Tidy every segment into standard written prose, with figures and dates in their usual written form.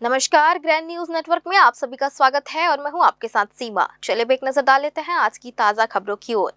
नमस्कार, grand news network में आप सभी का स्वागत है और मैं हूं आपके साथ सीमा। चलिए अब एक नजर डाल लेते हैं आज की ताजा खबरों की ओर।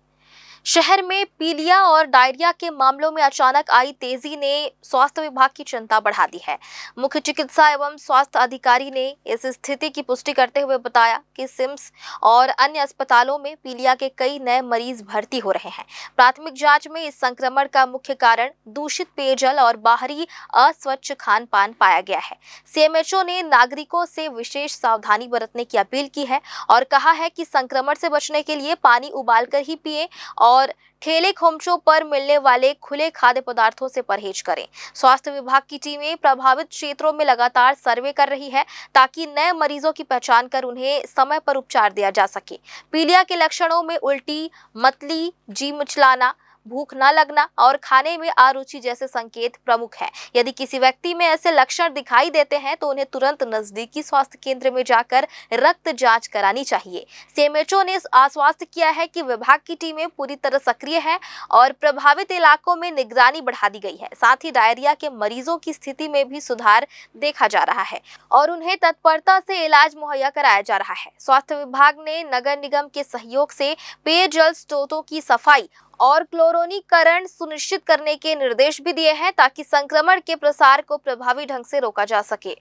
शहर में पीलिया और डायरिया के मामलों में अचानक आई तेजी ने स्वास्थ्य विभाग की चिंता बढ़ा दी है। मुख्य चिकित्सा एवं स्वास्थ्य अधिकारी ने इस स्थिति की पुष्टि करते हुए बताया कि सिम्स और अन्य अस्पतालों में पीलिया के कई नए मरीज भर्ती हो रहे हैं। प्राथमिक जांच में इस संक्रमण का मुख्य कारण दूषित पेयजल और बाहरी अस्वच्छ खान पान पाया गया है। सीएमएचओ ने नागरिकों से विशेष सावधानी बरतने की अपील की है और कहा है कि संक्रमण से बचने के लिए पानी उबालकर ही पिएं और ठेले खोमचों पर मिलने वाले खुले खाद्य पदार्थों से परहेज करें। स्वास्थ्य विभाग की टीमें प्रभावित क्षेत्रों में लगातार सर्वे कर रही है ताकि नए मरीजों की पहचान कर उन्हें समय पर उपचार दिया जा सके। पीलिया के लक्षणों में उल्टी, मतली, जी मिचलाना, भूख न लगना और खाने में अरुचि जैसे संकेत प्रमुख हैं। यदि किसी व्यक्ति में ऐसे लक्षण दिखाई देते हैं तो उन्हें तुरंत नजदीकी स्वास्थ्य केंद्र में जाकर रक्त जांच करानी चाहिए। सीएमएचओ ने आश्वस्त किया है कि विभाग की टीमें पूरी तरह सक्रिय है और प्रभावित इलाकों में निगरानी बढ़ा दी गई है। साथ ही डायरिया के मरीजों की स्थिति में भी सुधार देखा जा रहा है और उन्हें तत्परता से इलाज मुहैया कराया जा रहा है। स्वास्थ्य विभाग ने नगर निगम के सहयोग से पेयजल स्रोतों की सफाई और क्लोरीनीकरण सुनिश्चित करने के निर्देश भी दिए हैं ताकि संक्रमण के प्रसार को प्रभावी ढंग से रोका जा सके।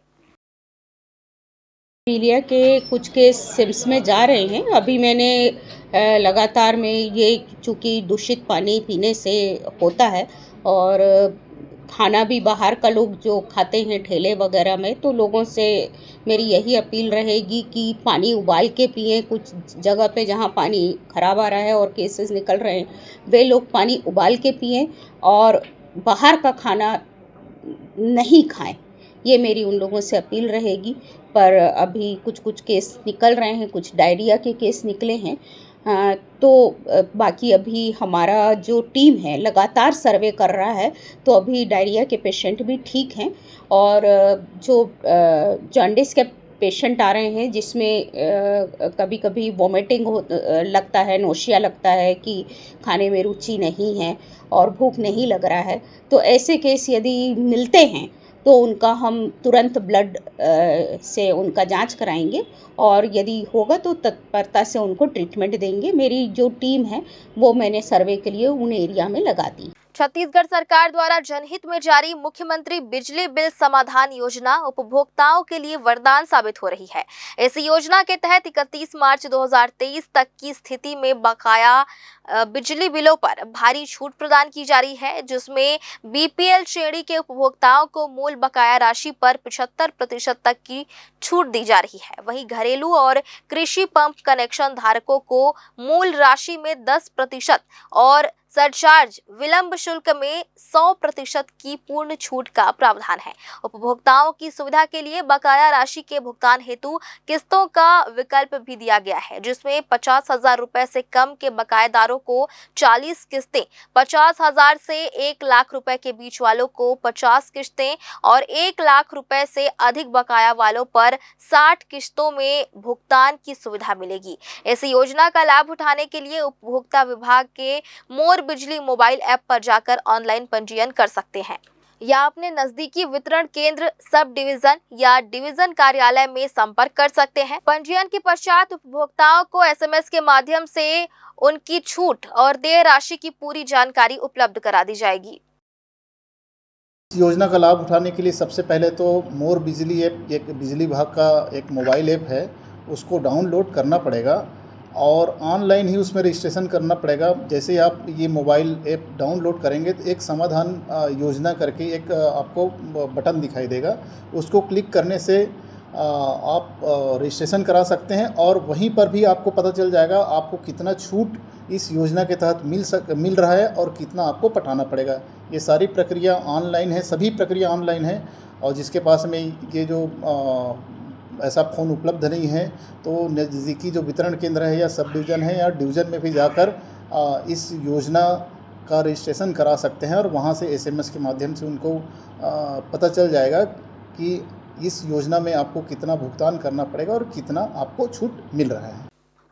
पीलिया के कुछ केस सिम्स में जा रहे हैं। अभी मैंने लगातार में ये चूँकि दूषित पानी पीने से होता है और खाना भी बाहर का लोग जो खाते हैं ठेले वगैरह में, तो लोगों से मेरी यही अपील रहेगी कि पानी उबाल के पिएं। कुछ जगह पे जहाँ पानी ख़राब आ रहा है और केसेस निकल रहे हैं, वे लोग पानी उबाल के पिएं और बाहर का खाना नहीं खाएं। ये मेरी उन लोगों से अपील रहेगी। पर अभी कुछ केस निकल रहे हैं, कुछ डायरिया के केस निकले हैं। बाकी अभी हमारा जो टीम है लगातार सर्वे कर रहा है, तो अभी डायरिया के पेशेंट भी ठीक हैं और जो जॉन्डिस के पेशेंट आ रहे हैं जिसमें कभी कभी वॉमिटिंग लगता है, नोशिया लगता है कि खाने में रुचि नहीं है और भूख नहीं लग रहा है, तो ऐसे केस यदि मिलते हैं तो उनका हम तुरंत ब्लड से उनका जांच कराएंगे और यदि होगा तो तत्परता से उनको ट्रीटमेंट देंगे। मेरी जो टीम है वो मैंने सर्वे के लिए उन एरिया में लगा दी। छत्तीसगढ़ सरकार द्वारा जनहित में जारी मुख्यमंत्री बिजली बिल समाधान योजना उपभोक्ताओं के लिए वरदान साबित हो रही है। इस योजना के तहत 31 मार्च 2023 तक की स्थिति में बकाया बिजली बिलों पर भारी छूट प्रदान की जा रही है, जिसमें बीपीएल श्रेणी के उपभोक्ताओं को मूल बकाया राशि पर 75% तक की छूट दी जा रही है। वहीं घरेलू और कृषि पंप कनेक्शन धारकों को मूल राशि में 10% और सरचार्ज विलंब शुल्क में 100% की पूर्ण छूट का प्रावधान है। उपभोक्ताओं की सुविधा के लिए बकाया राशि के भुगतान हेतु किस्तों का विकल्प भी दिया गया है, जिसमें 50,000 रुपए से कम के बकायेदारों को 40 किस्तें, 50,000 से 1 लाख रुपए के बीच वालों को 50 किस्तें और 1 लाख रुपए से अधिक बकाया वालों पर 60 किस्तों में भुगतान की सुविधा मिलेगी। इस योजना का लाभ उठाने के लिए उपभोक्ता विभाग के मोर बिजली मोबाइल ऐप पर जाकर ऑनलाइन पंजीयन कर सकते हैं या अपने नजदीकी वितरण केंद्र, सब डिवीजन या डिवीजन कार्यालय में संपर्क कर सकते हैं। पंजीयन के पश्चात उपभोक्ताओं को एसएमएस के माध्यम से उनकी छूट और देय राशि की पूरी जानकारी उपलब्ध करा दी जाएगी। इस योजना का लाभ उठाने के लिए सबसे पहले तो मोर बिजली ऐप, एक बिजली विभाग का एक मोबाइल ऐप है, उसको डाउनलोड करना पड़ेगा और ऑनलाइन ही उसमें रजिस्ट्रेशन करना पड़ेगा। जैसे आप ये मोबाइल ऐप डाउनलोड करेंगे तो एक समाधान योजना करके एक आपको बटन दिखाई देगा, उसको क्लिक करने से आप रजिस्ट्रेशन करा सकते हैं और वहीं पर भी आपको पता चल जाएगा आपको कितना छूट इस योजना के तहत मिल रहा है और कितना आपको पटाना पड़ेगा। ये सारी प्रक्रिया ऑनलाइन है, सभी प्रक्रिया ऑनलाइन है और जिसके पास में ये जो ऐसा फ़ोन उपलब्ध नहीं है तो नज़दीकी जो वितरण केंद्र है या सब डिवीज़न है या डिवीज़न में भी जाकर इस योजना का रजिस्ट्रेशन करा सकते हैं और वहाँ से एसएमएस के माध्यम से उनको पता चल जाएगा कि इस योजना में आपको कितना भुगतान करना पड़ेगा और कितना आपको छूट मिल रहा है।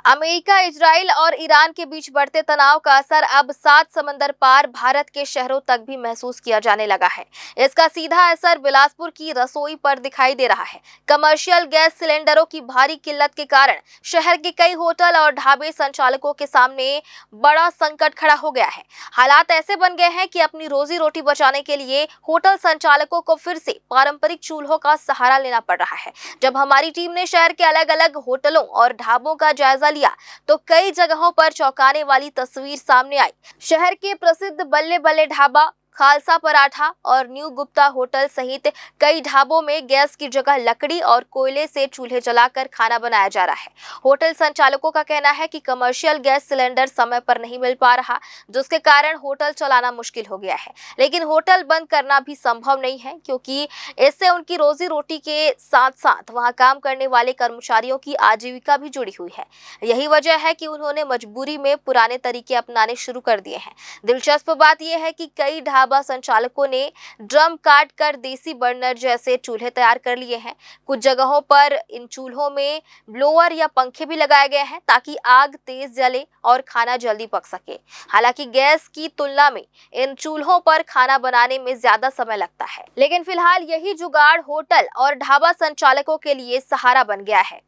अमेरिका, इजराइल और ईरान के बीच बढ़ते तनाव का असर अब 7 समंदर पार भारत के शहरों तक भी महसूस किया जाने लगा है। इसका सीधा असर बिलासपुर की रसोई पर दिखाई दे रहा है। कमर्शियल गैस सिलेंडरों की भारी किल्लत के कारण शहर के कई होटल और ढाबे संचालकों के सामने बड़ा संकट खड़ा हो गया है। हालात ऐसे बन गए हैं कि अपनी रोजी रोटी बचाने के लिए होटल संचालकों को फिर से पारंपरिक चूल्हों का सहारा लेना पड़ रहा है। जब हमारी टीम ने शहर के अलग अलग होटलों और ढाबों का जायजा लिया तो कई जगहों पर चौंकाने वाली तस्वीर सामने आई। शहर के प्रसिद्ध बल्ले बल्ले ढाबा, खालसा पराठा और न्यू गुप्ता होटल सहित कई ढाबों में गैस की जगह लकड़ी और कोयले से चूल्हे जलाकर खाना बनाया जा रहा है। होटल संचालकों का कहना है कि कमर्शियल गैस सिलेंडर समय पर नहीं मिल पा रहा, जिसके कारण होटल चलाना मुश्किल हो गया है। लेकिन होटल बंद करना भी संभव नहीं है, क्योंकि इससे उनकी रोजी रोटी के साथ साथ वहां काम करने वाले कर्मचारियों की आजीविका भी जुड़ी हुई है। यही वजह है कि उन्होंने मजबूरी में पुराने तरीके अपनाने शुरू कर दिए हैं। दिलचस्प बात यह है कि कई ढाबा संचालकों ने ड्रम काट कर देसी बर्नर जैसे चूल्हे तैयार कर लिए हैं। कुछ जगहों पर इन चूल्हों में ब्लोअर या पंखे भी लगाए गए हैं ताकि आग तेज जले और खाना जल्दी पक सके। हालांकि गैस की तुलना में इन चूल्हों पर खाना बनाने में ज्यादा समय लगता है, लेकिन फिलहाल यही जुगाड़ होटल और ढाबा संचालकों के लिए सहारा बन गया है।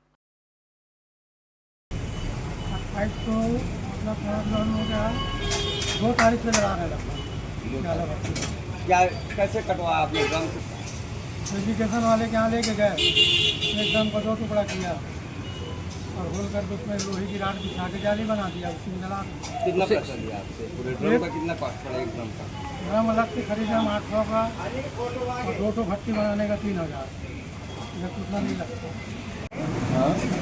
28 को अपना प्रोग्राम हो गया, 2 तारीख से लगा रहे लगभग क्या कैसे कटवा आपने ड्रम से? एजुकेशन वाले के यहाँ लेके गए, एक ड्रम को 2 टुकड़ा किया और होल कर उसमें लोहे की राड बिछा के जाली बना दिया, उसी में जला दिया। कितना पैसा दिया आपसे? पूरे ड्रम का कितना कॉस्ट पड़ा एक ड्रम का? ड्रम अलग से खरीदा 800 का और 2 टो भट्टी बनाने का 3000। इधर उतना नहीं लगता।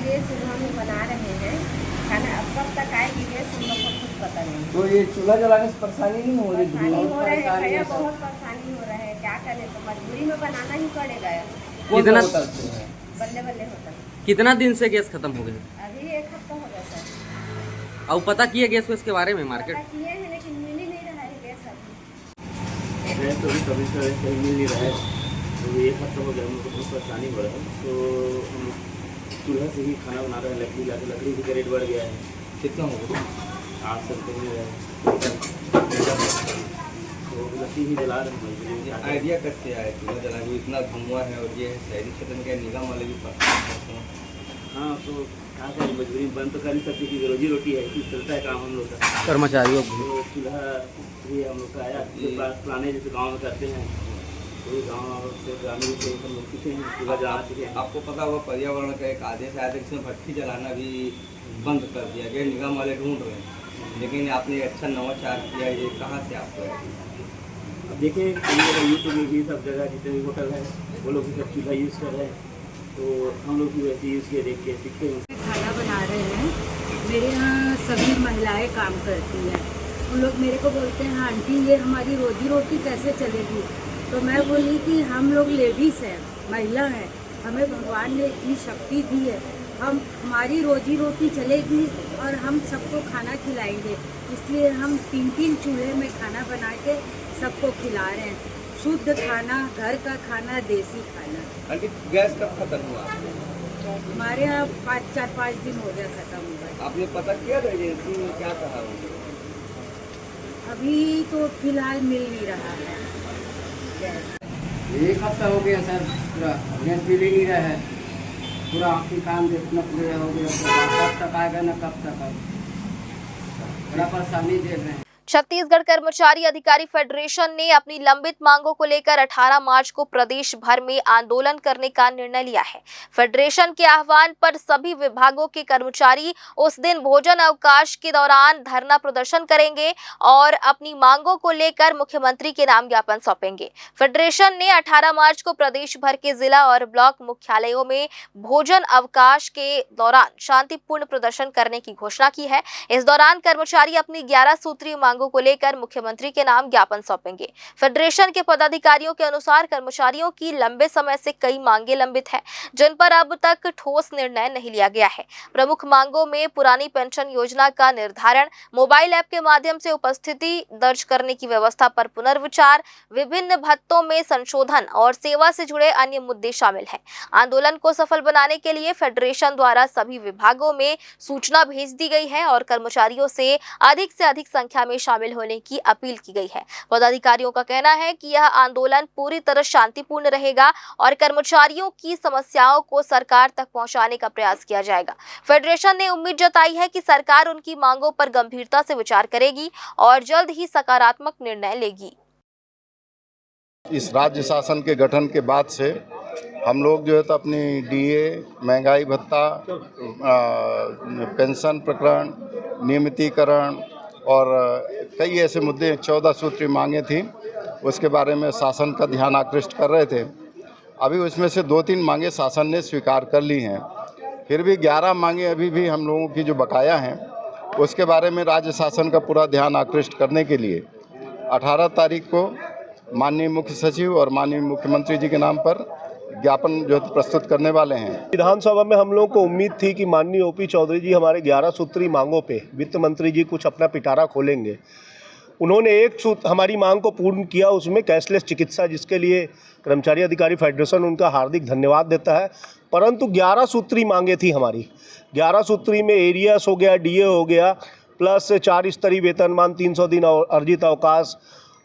ये चूल्हा में बना रहे हैं खाना, अब कब तक आएगी गैस हम लोग को कुछ पता नहीं। तो ये चूल्हा जलाने से परेशानी नहीं हो रही? परेशानी हो रहा है भैया, बहुत परेशानी हो रहा है, क्या करें, तो मजबूरी में बनाना ही पड़ेगा। कितना बल्ले बल्ले होता कितना दिन से गैस खत्म हो गई? अभी 1 हफ्ता हो गया सर। और पता किया गैस के बारे में मार्केट? पता किए हैं लेकिन मिल ही नहीं रहा है गैस अभी। गैस तो अभी कभी कहीं मिल नहीं रहा है, तो 1 हफ्ता हो गया, हमको बहुत परेशानी हो रहा है। तो हम चूल्हा से ही खाना बना रहे हैं, लकड़ी लाके, लकड़ी की रेट बढ़ गया है। कितना हो गया? 800 रुपये मिल रहा है, तो लकड़ी ही जला रहे हैं। आइडिया कैसे आया चूल्हा जलाने को? इतना धुआं है और ये शहरी क्षेत्र के निगम वाले भी परेशान। हाँ, तो क्या करें, मजबूरी में बंद तो कर नहीं सकती, क्योंकि रोजी रोटी है, इसी चलता है काम हम लोग का। कर्मचारियों को तो चूल्हा भी हम लोग का आया, पुराने जैसे गाँव में करते हैं, तो गाँव से ग्रामीण से हम लोग सीखे हैं, चूल्हा जला चुके हैं। आपको पता होगा पर्यावरण का एक आदेश आया था, इसमें भट्टी जलाना भी बंद कर दिया गया, निगम वाले ढूंढ रहे हैं। लेकिन आपने अच्छा नवाचार किया, ये कहाँ से आपको? अब देखें, यूट्यूब में भी सब जगह जितने भी होटल है वो लोग भी सब चूल्हा यूज़ कर रहे हैं, तो हम लोग भी वैसे यूज़ किए, देख के सीखते हैं। खाना बना रहे हैं, मेरे यहाँ सभी महिलाएं काम करती हैं। उन लोग मेरे को बोलते हैं, आंटी ये हमारी रोजी रोटी कैसे चलेगी? तो मैं बोली कि हम लोग लेडीज़ हैं, महिला हैं, हमें भगवान ने इतनी शक्ति दी है, हमारी रोजी रोटी चलेगी और हम सबको खाना खिलाएंगे। इसलिए हम 3-3 चूल्हे में खाना बना के सबको खिला रहे हैं। शुद्ध खाना, घर का खाना, देसी खाना। आंटी गैस कब खत्म हुआ? हमारे यहाँ 4-5 दिन हो गया खत्म हुआ। आपने पता किया था एजेंसी में, क्या कहा? अभी तो फिलहाल मिल नहीं रहा है गैस। 1 हफ्ता हो गया सर, पूरा गैस मिल ही नहीं रहा है, पूरा आपकी काम देखना पूरा हो गया, कब तक आएगा ना कब तक आएगा, बड़ा परेशानी दे रहे हैं। छत्तीसगढ़ कर्मचारी अधिकारी फेडरेशन ने अपनी लंबित मांगों को लेकर 18 मार्च को प्रदेश भर में आंदोलन करने का निर्णय लिया है। फेडरेशन के आह्वान पर सभी विभागों के कर्मचारी उस दिन भोजन अवकाश के दौरान धरना प्रदर्शन करेंगे और अपनी मांगों को लेकर मुख्यमंत्री के नाम ज्ञापन सौंपेंगे। फेडरेशन ने 18 मार्च को प्रदेश भर के जिला और ब्लॉक मुख्यालयों में भोजन अवकाश के दौरान शांतिपूर्ण प्रदर्शन करने की घोषणा की है। इस दौरान कर्मचारी अपनी 11 सूत्रीय मांगों मांगों को लेकर मुख्यमंत्री के नाम ज्ञापन सौंपेंगे। फेडरेशन के पदाधिकारियों के अनुसार कर्मचारियों की लंबे समय से कई मांगे लंबित है, जिन पर अब तक ठोस निर्णय नहीं लिया गया है। प्रमुख मांगों में पुरानी पेंशन योजना का निर्धारण, मोबाइल ऐप के माध्यम से उपस्थिति दर्ज करने की व्यवस्था पर पुनर्विचार, विभिन्न भत्तों में संशोधन और सेवा से जुड़े अन्य मुद्दे शामिल हैं। आंदोलन को सफल बनाने के लिए फेडरेशन द्वारा सभी विभागों में सूचना भेज दी गई है और कर्मचारियों से अधिक संख्या में शामिल होने की अपील की गई है। पदाधिकारियों का कहना है कि यह आंदोलन पूरी तरह शांतिपूर्ण रहेगा और कर्मचारियों की समस्याओं को सरकार तक पहुंचाने का प्रयास किया जाएगा। फेडरेशन ने उम्मीद जताई है कि सरकार उनकी मांगों पर गंभीरता से विचार करेगी और जल्द ही सकारात्मक निर्णय लेगी। इस राज्य शासन के गठन के बाद से हम लोग जो है तो अपनी डीए, महंगाई भत्ता, पेंशन प्रकरण, नियमितीकरण और कई ऐसे मुद्दे 14 सूत्री मांगे थी, उसके बारे में शासन का ध्यान आकृष्ट कर रहे थे। अभी उसमें से 2-3 मांगे शासन ने स्वीकार कर ली हैं, फिर भी 11 मांगे अभी भी हम लोगों की जो बकाया हैं उसके बारे में राज्य शासन का पूरा ध्यान आकृष्ट करने के लिए 18 तारीख को माननीय मुख्य सचिव और माननीय मुख्यमंत्री जी के नाम पर ज्ञापन जो प्रस्तुत करने वाले हैं। विधानसभा में हम लोगों को उम्मीद थी कि माननीय ओपी चौधरी जी हमारे 11 सूत्री मांगों पे वित्त मंत्री जी कुछ अपना पिटारा खोलेंगे। उन्होंने एक सूत्र हमारी मांग को पूर्ण किया, उसमें कैशलेस चिकित्सा, जिसके लिए कर्मचारी अधिकारी फेडरेशन उनका हार्दिक धन्यवाद देता है। परंतु 11 सूत्री मांगे थी हमारी। 11 सूत्री में एरियस हो गया, डीए हो गया, प्लस 4 स्तरीय वेतनमान, 300 दिन अर्जित अवकाश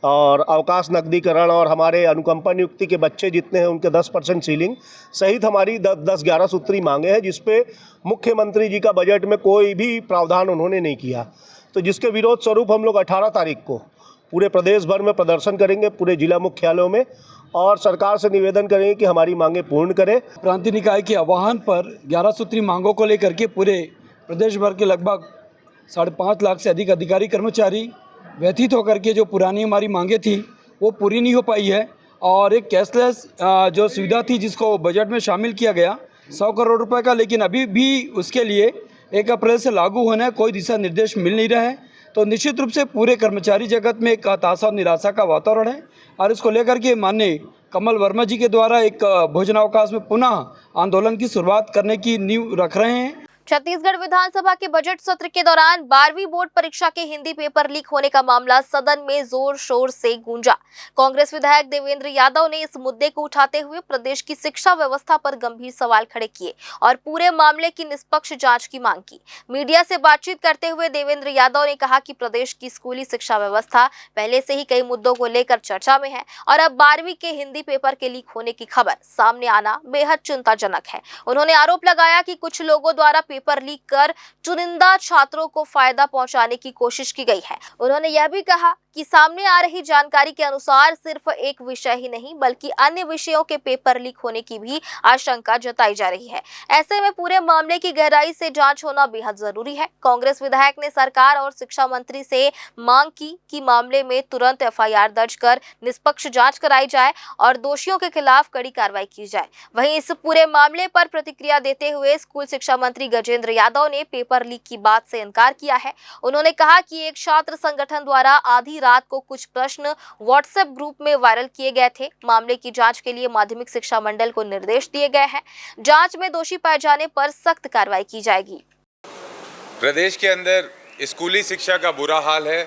और अवकाश नकदीकरण और हमारे अनुकंपा नियुक्ति के बच्चे जितने हैं उनके 10% सीलिंग सहित हमारी 10-11 सूत्री मांगे हैं, जिसपे मुख्यमंत्री जी का बजट में कोई भी प्रावधान उन्होंने नहीं किया। तो जिसके विरोध स्वरूप हम लोग 18 तारीख को पूरे प्रदेश भर में प्रदर्शन करेंगे, पूरे जिला मुख्यालयों में, और सरकार से निवेदन करेंगे कि हमारी मांगे पूर्ण करें। प्रांतीय निकाय के आह्वान पर 11 सूत्री मांगों को लेकर के पूरे प्रदेश भर के लगभग 5.5 लाख से अधिक अधिकारी कर्मचारी व्यथित होकर के जो पुरानी हमारी मांगे थी वो पूरी नहीं हो पाई है, और एक कैशलेस जो सुविधा थी जिसको बजट में शामिल किया गया 100 करोड़ रुपए का, लेकिन अभी भी उसके लिए 1 अप्रैल से लागू होने कोई दिशा निर्देश मिल नहीं रहा है। तो निश्चित रूप से पूरे कर्मचारी जगत में एक हताशा और निराशा का वातावरण है, और इसको लेकर के माननीय कमल वर्मा जी के द्वारा एक भोजनावकाश में पुनः आंदोलन की शुरुआत करने की नींव रख रहे हैं। छत्तीसगढ़ विधानसभा के बजट सत्र के दौरान 12वीं बोर्ड परीक्षा के हिंदी पेपर लीक होने का मामला सदन में जोर शोर से गूंजा। कांग्रेस विधायक देवेंद्र यादव ने इस मुद्दे को उठाते हुए प्रदेश की शिक्षा व्यवस्था पर गंभीर सवाल खड़े किए और पूरे मामले की निष्पक्ष जांच की मांग की। मीडिया से बातचीत करते हुए देवेंद्र यादव ने कहा कि प्रदेश की स्कूली शिक्षा व्यवस्था पहले से ही कई मुद्दों को लेकर चर्चा में है और अब 12वीं के हिंदी पेपर के लीक होने की खबर सामने आना बेहद चिंताजनक है। उन्होंने आरोप लगाया कि कुछ लोगों द्वारा पेपर लीक कर चुनिंदा छात्रों को फायदा पहुंचाने की कोशिश की गई है। उन्होंने यह भी कहा कि सामने आ रही जानकारी के अनुसार सिर्फ एक विषय ही नहीं बल्कि अन्य विषयों के पेपर लीक होने की भी आशंका जताई जा रही है। ऐसे में पूरे मामले की गहराई से जांच होना बेहद जरूरी है। कांग्रेस विधायक ने सरकार और शिक्षा मंत्री से मांग की कि मामले में तुरंत एफआईआर दर्ज कर निष्पक्ष जांच कराई जाए और दोषियों के खिलाफ कड़ी कार्रवाई की जाए। वहीं इस पूरे मामले पर प्रतिक्रिया देते हुए स्कूल शिक्षा मंत्री गजेंद्र यादव ने पेपर लीक की बात से इनकार किया है। उन्होंने कहा कि एक छात्र संगठन द्वारा आधी रात को कुछ प्रश्न व्हाट्सएप ग्रुप में वायरल किए गए थे। मामले की जांच के लिए माध्यमिक शिक्षा मंडल को निर्देश दिए गए हैं। जांच में दोषी पाए जाने पर सख्त कार्रवाई की जाएगी। प्रदेश के अंदर स्कूली शिक्षा का बुरा हाल है।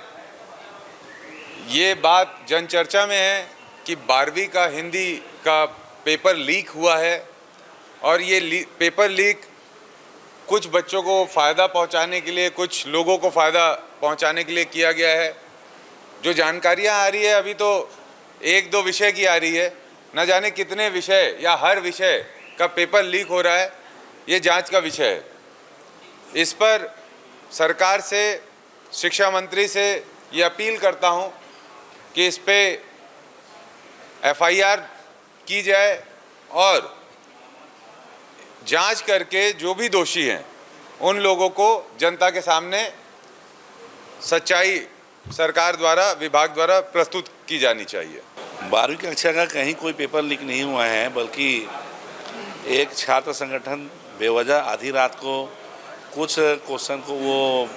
ये बात जनचर्चा में है कि 12वीं का हिंदी का पेपर लीक हुआ है और ये पेपर लीक कुछ बच्चों को फ़ायदा पहुंचाने के लिए, कुछ लोगों को फ़ायदा पहुंचाने के लिए किया गया है। जो जानकारियां आ रही है अभी तो 1-2 विषय की आ रही है, न जाने कितने विषय या हर विषय का पेपर लीक हो रहा है, ये जांच का विषय है। इस पर सरकार से, शिक्षा मंत्री से ये अपील करता हूं कि इस पे एफआईआर की जाए और जांच करके जो भी दोषी हैं उन लोगों को जनता के सामने सच्चाई सरकार द्वारा, विभाग द्वारा प्रस्तुत की जानी चाहिए। 12वीं कक्षा का कहीं कोई पेपर लीक नहीं हुआ है, बल्कि एक छात्र संगठन बेवजह आधी रात को कुछ क्वेश्चन को वो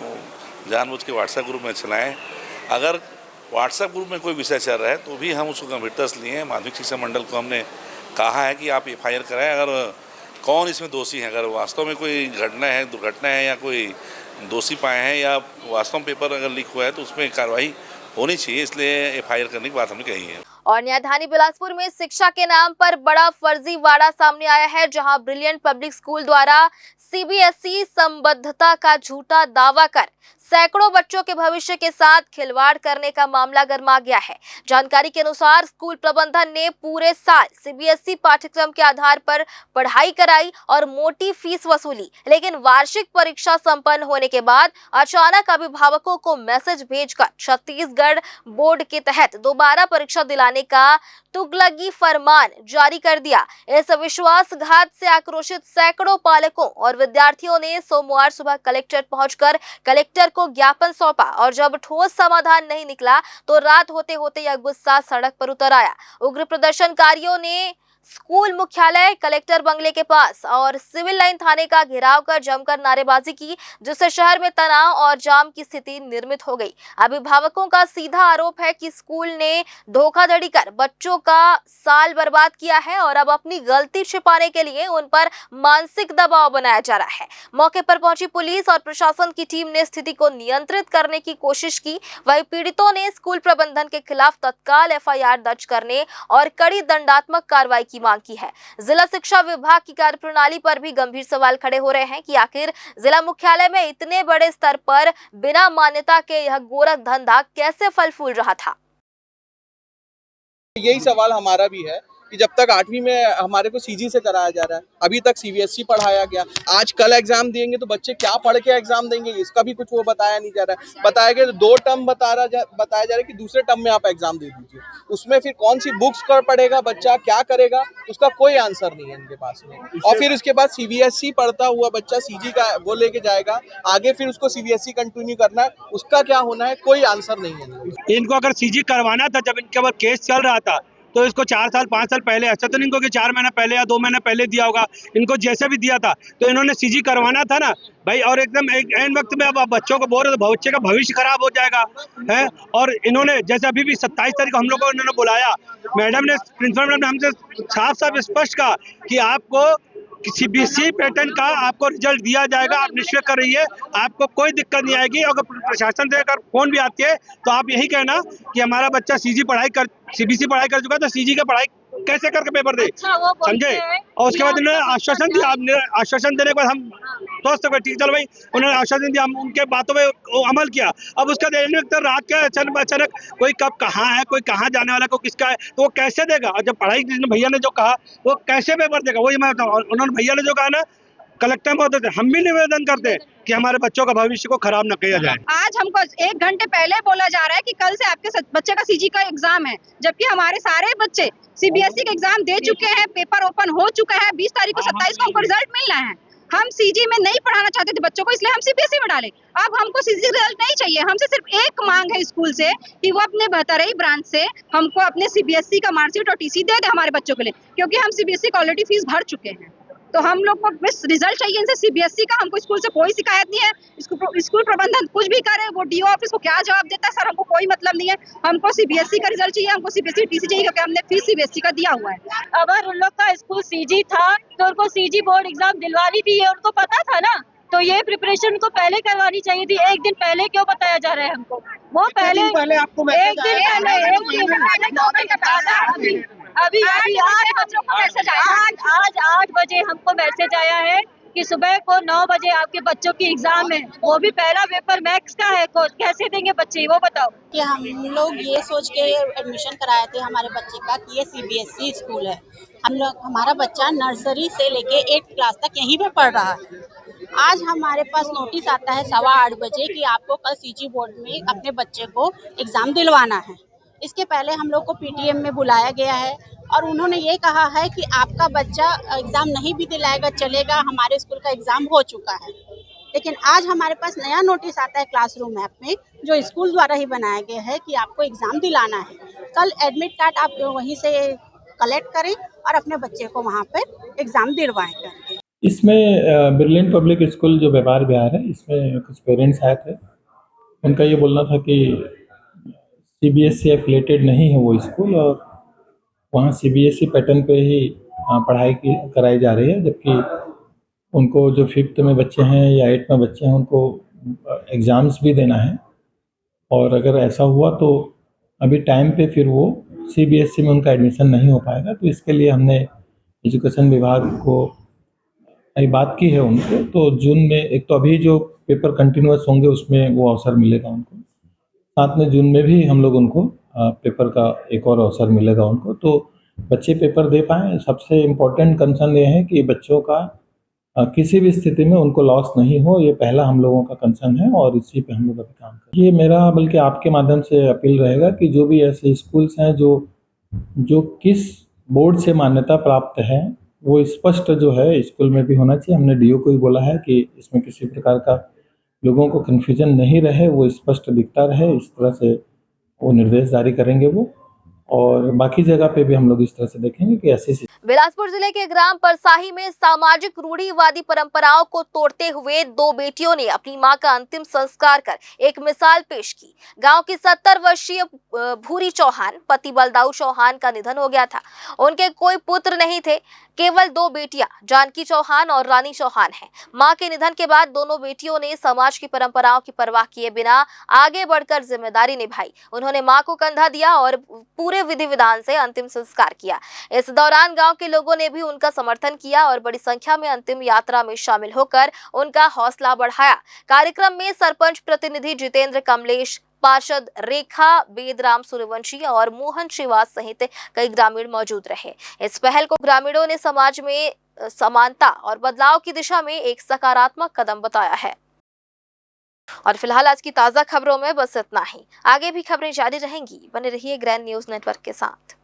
जानबूझ के व्हाट्सएप ग्रुप में चलाएं अगर व्हाट्सएप ग्रुप में कोई विषय चल रहा है तो भी हम उसको गंभीरता से लिए हैं। माध्यमिक शिक्षा मंडल को हमने कहा है कि आप एफआईआर कराएं, अगर कौन इसमें दोषी है, अगर वास्तव में कोई घटना है, दुर्घटना है या कोई दोषी पाए हैं या वास्तव में पेपर अगर लीक हुआ है तो उसमें कार्रवाई होनी चाहिए, इसलिए एफआईआर करने की बात हमने कही है। और न्यायधानी बिलासपुर में शिक्षा के नाम पर बड़ा फर्जीवाड़ा सामने आया है, जहां ब्रिलियंट पब्लिक स्कूल द्वारा सीबीएसई संबद्धता का झूठा दावा कर सैकड़ों बच्चों के भविष्य के साथ खिलवाड़ करने का मामला गर्मा गया है। जानकारी के अनुसार स्कूल प्रबंधन ने पूरे साल सीबीएसई पाठ्यक्रम के आधार पर पढ़ाई कराई और मोटी फीस वसूली, लेकिन वार्षिक परीक्षा संपन्न होने के बाद अचानक अभिभावकों को मैसेज भेजकर छत्तीसगढ़ बोर्ड के तहत दोबारा परीक्षा दिलाने का तुगलकी फरमान जारी कर दिया। इस विश्वासघात से आक्रोशित सैकड़ों पालकों और विद्यार्थियों ने सोमवार सुबह कलेक्ट्रेट पहुंचकर कलेक्टर को ज्ञापन सौंपा और जब ठोस समाधान नहीं निकला तो रात होते होते यह गुस्सा सड़क पर उतर आया। उग्र प्रदर्शनकारियों ने स्कूल मुख्यालय, कलेक्टर बंगले के पास और सिविल लाइन थाने का घेराव कर जमकर नारेबाजी की, जिससे शहर में तनाव और जाम की स्थिति निर्मित हो गई। अभिभावकों का सीधा आरोप है कि स्कूल ने धोखाधड़ी कर बच्चों का साल बर्बाद किया है और अब अपनी गलती छिपाने के लिए उन पर मानसिक दबाव बनाया जा रहा है। मौके पर पहुंची पुलिस और प्रशासन की टीम ने स्थिति को नियंत्रित करने की कोशिश की। वहीं पीड़ितों ने स्कूल प्रबंधन के खिलाफ तत्काल एफआईआर दर्ज करने और कड़ी दंडात्मक कार्रवाई की मांग की है। जिला शिक्षा विभाग की कार्यप्रणाली पर भी गंभीर सवाल खड़े हो रहे हैं कि आखिर जिला मुख्यालय में इतने बड़े स्तर पर बिना मान्यता के यह गोरख धंधा कैसे फल फूल रहा था। यही सवाल हमारा भी है कि जब तक 8वीं में हमारे को सीजी से कराया जा रहा है, अभी तक सीबीएसई पढ़ाया गया, आज कल एग्जाम देंगे तो बच्चे क्या पढ़ के एग्जाम देंगे इसका भी कुछ वो बताया नहीं जा रहा है। बताया गया तो 2 टर्म बताया जा रहा है कि दूसरे टर्म में आप एग्जाम दे दीजिए, उसमें फिर कौन सी बुक्स कर पढ़ेगा बच्चा, क्या करेगा, उसका कोई आंसर नहीं है इनके पास में। और फिर उसके बाद सीबीएसई पढ़ता हुआ बच्चा सीजी का वो लेके जाएगा, आगे फिर उसको सीबीएसई कंटिन्यू करना है, उसका क्या होना है, कोई आंसर नहीं है। इनको अगर सीजी करवाना था, जब इनके ऊपर केस चल रहा था तो इसको 4 साल 5 साल पहले, ऐसा तो नहीं इनको कि 4 महीना पहले या 2 महीने पहले दिया होगा, इनको जैसे भी दिया था तो इन्होंने सीजी करवाना था ना भाई। और एकदम एंड वक्त में अब बच्चों को बोल रहे तो बच्चे का भविष्य खराब हो जाएगा है। और इन्होंने जैसे अभी भी 27 तारीख को हम लोग को इन्होंने बुलाया, मैडम ने, प्रिंसिपल मैडम ने हमसे साफ साफ स्पष्ट कहा कि आपको सीबीएसई पैटर्न का आपको रिजल्ट दिया जाएगा, आप निश्चित कर रही है, आपको कोई दिक्कत नहीं आएगी। अगर प्रशासन से अगर फोन भी आती है तो आप यही कहना कि हमारा बच्चा सीबीएसई पढ़ाई कर चुका है तो सीजी का पढ़ाई कैसे करके पेपर दे, समझे। और उसके बाद उन्होंने आश्वासन दिया, आश्वासन देने के बाद हम दोस्त ठीक चलो भाई, उन्होंने आश्वासन दिया, हम उनके बातों पे अमल किया। अब उसका देने वक्त रात के अचानक कोई कब कहाँ है, कोई कहाँ जाने वाला, कोई किसका है, तो वो कैसे देगा। और जब पढ़ाई भैया ने जो कहा वो कैसे पेपर देगा, वही मैं उन्होंने भैया ने जो कहा ना कलेक्टर महोदय से, हम भी निवेदन करते हैं कि हमारे बच्चों का भविष्य को खराब न किया जाए। आज हमको 1 घंटे पहले बोला जा रहा है कि कल से आपके बच्चे का सीजी का एग्जाम है, जबकि हमारे सारे बच्चे सीबीएसई का एग्जाम दे चुके हैं, पेपर ओपन हो चुका है, 20 तारीख को 27 को हमको रिजल्ट मिलना है। हम सीजी में नहीं पढ़ाना चाहते थे बच्चों को, इसलिए हम सीबीएसई में डाले। अब हमको सीजी रिजल्ट नहीं चाहिए, हमसे सिर्फ एक मांग है स्कूल से कि वो अपने बहतरई ब्रांच से हमको अपने सीबीएसई का मार्कशीट और टीसी दे दे हमारे बच्चों के लिए, क्योंकि हम सीबीएसई का ऑलरेडी फीस भर चुके हैं। तो हम लोग को बस रिजल्ट चाहिए इनसे सीबीएसई का। हमको स्कूल से कोई शिकायत नहीं है, स्कूल प्रबंधन कुछ भी करे, वो डीओ ऑफिस को क्या जवाब देता है सर, हमको कोई मतलब नहीं है। हमको सीबीएसई का रिजल्ट चाहिए, हमको सीबीएसई टीसी चाहिए, क्योंकि हमने फीस सीबीएसई का दिया हुआ है। अगर उन लोग का स्कूल सीजी था तो उनको सीजी बोर्ड एग्जाम दिलवानी थी, ये उनको पता था ना, तो ये प्रिपरेशन उनको पहले करवानी चाहिए थी। 1 दिन पहले क्यों बताया जा रहा है हमको? वो पहले आपको अभी 8 बजे हमको मैसेज आया है कि सुबह को 9 बजे आपके बच्चों की एग्जाम है, वो भी पहला पेपर मैथ्स का है, कैसे देंगे बच्चे वो बताओ। कि हम लोग ये सोच के एडमिशन कराए थे हमारे बच्चे का कि ये सीबीएसई स्कूल है। हमारा बच्चा नर्सरी से लेके 8th क्लास तक यहीं पे पढ़ रहा है। आज हमारे पास नोटिस आता है 8:15 बजे कि आपको कल सीजी बोर्ड में अपने बच्चे को एग्ज़ाम दिलवाना है। इसके पहले हम लोग को पीटीएम में बुलाया गया है और उन्होंने ये कहा है कि आपका बच्चा एग्ज़ाम नहीं भी दिलाएगा चलेगा, हमारे स्कूल का एग्ज़ाम हो चुका है। लेकिन आज हमारे पास नया नोटिस आता है क्लासरूम ऐप में, जो स्कूल द्वारा ही बनाया गया है कि आपको एग्ज़ाम दिलाना है। कल एडमिट कार्ड आप वहीं से कलेक्ट करें और अपने बच्चे को वहाँ पर एग्ज़ाम दिलवाएं करके। इसमें ब्रिलियंट पब्लिक स्कूल जो व्यवहार बिहार है, इसमें कुछ पेरेंट्स आए थे। उनका ये बोलना था कि CBSE एफिलेटेड नहीं है वो स्कूल, और वहाँ CBSE पैटर्न पे ही पढ़ाई कराई जा रही है, जबकि उनको जो 5th में बच्चे हैं या 8th में बच्चे हैं उनको एग्ज़ाम्स भी देना है। और अगर ऐसा हुआ तो अभी टाइम पे फिर वो CBSE में उनका एडमिशन नहीं हो पाएगा। तो इसके लिए हमने एजुकेशन विभाग को बात की है उनसे, तो जून में एक तो अभी जो पेपर कंटिन्यूअस होंगे उसमें वो अवसर मिलेगा उनको, साथ में जून में भी हम लोग उनको पेपर का एक और अवसर मिलेगा उनको, तो बच्चे पेपर दे पाएँ। सबसे इम्पोर्टेंट कंसर्न ये है कि बच्चों का किसी भी स्थिति में उनको लॉस नहीं हो, ये पहला हम लोगों का कंसर्न है और इसी पे हम लोग अभी काम कर रहे हैं। ये मेरा बल्कि आपके माध्यम से अपील रहेगा कि जो भी ऐसे स्कूल्स हैं जो किस बोर्ड से मान्यता प्राप्त है वो स्पष्ट जो है स्कूल में भी होना चाहिए। हमने DO को भी बोला है कि इसमें किसी प्रकार का लोगों को कन्फ्यूजन नहीं रहे, वो स्पष्ट दिखता रहे, इस तरह से वो निर्देश जारी करेंगे वो। और बाकी जगह पे भी हम लोग इस तरह से देखेंगे कि ऐसी बिलासपुर जिले के ग्राम परसाही में सामाजिक रूढ़िवादी परंपराओं को तोड़ते हुए 2 बेटियों ने अपनी मां का अंतिम संस्कार कर एक मिसाल पेश की। गांव की 70 वर्षीय भूरी चौहान पति बलदाऊ चौहान का निधन हो गया था। उनके कोई पुत्र नहीं थे, केवल 2 बेटियां जानकी चौहान और रानी चौहान हैं। मां के निधन के बाद दोनों बेटियों ने समाज की परंपराओं की परवाह किए बिना आगे बढ़कर जिम्मेदारी निभाई। उन्होंने मां को कंधा दिया और पूरे विधि विधान से अंतिम संस्कार किया। इस दौरान गांव के लोगों ने भी उनका समर्थन किया और बड़ी संख्या में अंतिम यात्रा में शामिल होकर उनका हौसला बढ़ाया। कार्यक्रम में सरपंच प्रतिनिधि जितेंद्र कमलेश, पार्षद रेखा, बेदराम सूर्यवंशी और मोहन श्रीवास सहित कई ग्रामीण मौजूद रहे। इस पहल को ग्रामीणों ने समाज में समानता और बदलाव की दिशा में एक सकारात्मक कदम बताया है। और फिलहाल आज की ताजा खबरों में बस इतना ही। आगे भी खबरें जारी रहेंगी, बने रहिए ग्रैंड न्यूज नेटवर्क के साथ।